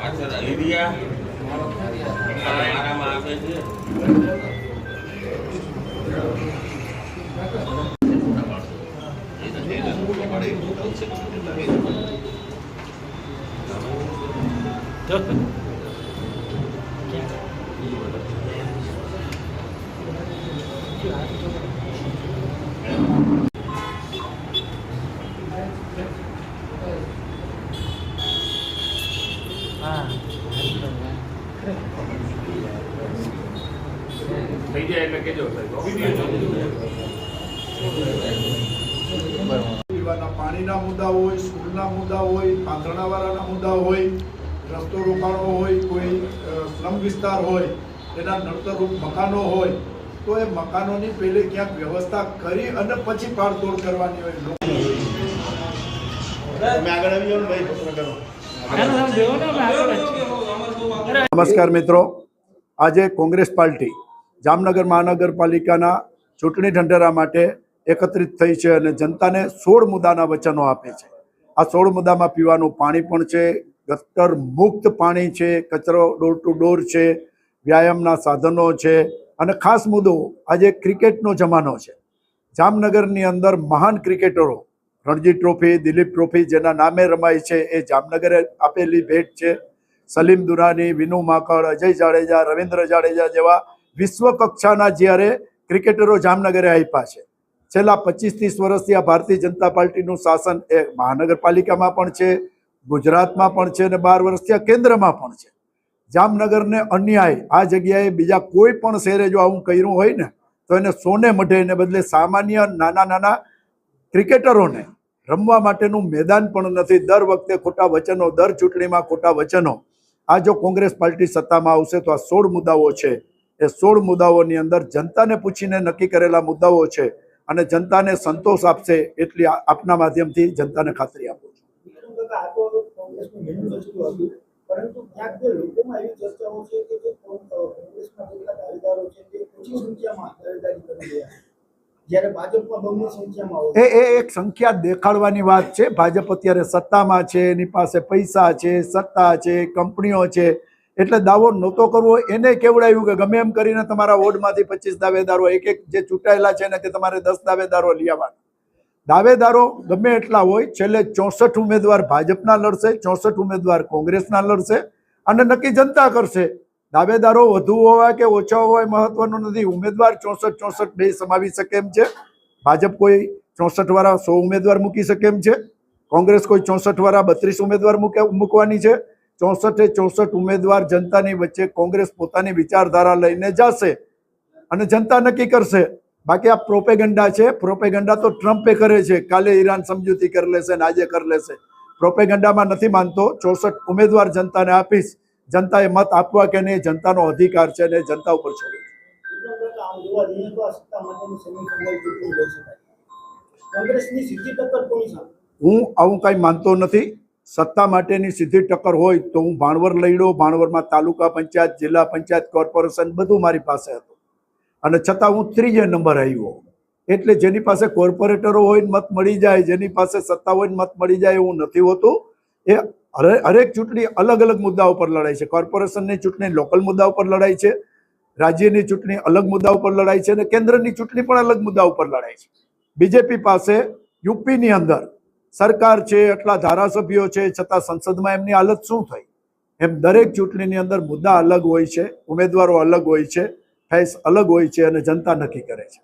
Area મારામાં આવે છે. થઈ જાય એટલે કેજો પીવાના પાણીના મુદ્દા હોય, સ્કૂલના મુદ્દા હોય, પાંદરણાવાળાના મુદ્દા હોય, રસ્તો રોકાણો હોય, કોઈ સ્લમ વિસ્તાર હોય, એના નડતરરૂપ મકાનો હોય, તો એ મકાનોની પહેલે ક્યાંક વ્યવસ્થા કરી અને પછી પાડતોડ કરવાની હોય. નમસ્કાર મિત્રો, આજે કોંગ્રેસ પાર્ટી જામનગર મહાનગરપાલિકાના ચૂંટણી ઢંઢેરા માટે એકત્રિત થઈ છે અને જનતાને 16 મુદ્દાના વચનો આપે છે. આ 16 મુદ્દામાં પીવાનું પાણી પણ છે, ગટર મુક્ત પાણી છે, કચરો ડોર ટુ ડોર છે, વ્યાયામના સાધનો છે અને ખાસ મુદ્દો આજે ક્રિકેટનો જમાનો છે. જામનગરની અંદર મહાન ક્રિકેટરો રણજી ટ્રોફી, દિલીપ ટ્રોફી જેના નામે રમાય છે એ જામનગરે આપેલી ભેટ છે. સલીમ દુરાની, વિનુ માકડ, અજય જાડેજા, રવિન્દ્ર જાડેજા જેવા વિશ્વ કક્ષાના જ્યારે ક્રિકેટરો જામનગરે આપ્યા છે. છેલ્લા 25-30 વર્ષથી આ ભારતીય જનતા પાર્ટીનું શાસન એ મહાનગરપાલિકામાં પણ છે, ગુજરાતમાં પણ છે અને 12 વર્ષથી આ કેન્દ્રમાં પણ છે. જામનગરને અન્યાય આ જગ્યાએ બીજા કોઈ પણ શહેરે જો આવું કર્યું હોય ને તો એને સોને મઢે, એને બદલે સામાન્ય નાના ક્રિકેટરોને રમવા માટેનું મેદાન પણ નથી. દર વખતે ખોટા વચનો, દર ચૂંટણીમાં ખોટા વચનો. આ જો કોંગ્રેસ પાર્ટી સત્તામાં આવશે તો આ 16 મુદ્દાઓ છે, એ 16 મુદ્દાઓની અંદર જનતાને પૂછીને નક્કી કરેલા મુદ્દાઓ છે અને જનતાને સંતોષ આપશે એટલી આપના માધ્યમથી જનતાને ખાતરી આપું છું. પરંતુ ક્યાંક લોકોમાં એવી ચર્ચાઓ છે કે જે કોંગ્રેસના કેટલા દાવેદારો છે તે ઓછી સંખ્યામાં દાવેદારી કરી રહ્યા છે, જ્યારે ભાજપમાં બમણી સંખ્યામાં હોય. એ એક સંખ્યા દેખાડવાની વાત છે. ભાજપ અત્યારે સત્તામાં છે, એની પાસે પૈસા છે, સત્તા છે, કંપનીઓ છે, એટલે દાવો નહોતો કરવો. એને કેવડાવ્યું કે ગમે એમ કરીને તમારા વોર્ડમાંથી 25 દાવેદારો, એક જે ચૂંટાયેલા છે ને તે તમારે 10 દાવેદારો લઈ આવવાના. દાવેદારો ગમે એટલા હોય, છેલ્લે 64 ઉમેદવાર ભાજપના લડશે, 64 ઉમેદવાર કોંગ્રેસના લડશે અને નક્કી જનતા કરશે. દાવેદારો વધુ હોય કે ઓછા હોય મહત્વનું નથી. ઉમેદવાર 64 બે સમાવી શકે એમ છે. ભાજપ કોઈ 64 વાળા 100 ઉમેદવાર મૂકી શકે એમ છે. કોંગ્રેસ કોઈ 64 વાળા 32 ઉમેદવાર મૂકવાની છે. 64 ઉમેદવાર જનતાની વચ્ચે કોંગ્રેસ પોતાની વિચારધારા લઈને જશે અને જનતા નક્કી કરશે. બાકી આ પ્રોપેગન્ડા છે. પ્રોપેગન્ડા તો ટ્રમ્પે કરે છે. કાલે ઈરાન સમજૂતી કરી લેશે ને આજે કરી લેશે. પ્રોપેગન્ડામાં નથી માનતો. 64 ઉમેદવાર જનતાને આપીશ. જનતાએ મત આપવા કે નહીં જનતાનો અધિકાર છે ને જનતા ઉપર છોડે છે. હું આવું કઈ માનતો નથી. સત્તા માટેની સીધી ટક્કર હોય તો હું ભાણવર લડ્યો. ભાણવરમાં તાલુકા પંચાયત, જિલ્લા પંચાયત, કોર્પોરેશન બધું મારી પાસે હતું અને છતાં હું 3 નંબર આવ્યો. એટલે જેની પાસે કોર્પોરેટરો હોય મત મળી જાય, જેની પાસે સત્તા હોય મત મળી જાય એવું નથી હોતું. એ હરેક ચૂંટણી અલગ અલગ મુદ્દાઓ પર લડાય છે. કોર્પોરેશનની ચૂંટણી લોકલ મુદ્દા ઉપર લડાય છે, રાજ્યની ચૂંટણી અલગ મુદ્દા ઉપર લડાય છે અને કેન્દ્રની ચૂંટણી પણ અલગ મુદ્દા ઉપર લડાય છે. બીજેપી પાસે યુપીની અંદર સરકાર છે, એટલા ધારાસભ્યો છે, છતાં સંસદમાં એમની હાલત શું થઈ? એમ દરેક ચૂંટણીની અંદર મુદ્દા અલગ હોય છે, ઉમેદવારો અલગ હોય છે, ફેસ અલગ હોય છે અને જનતા નક્કી કરે છે.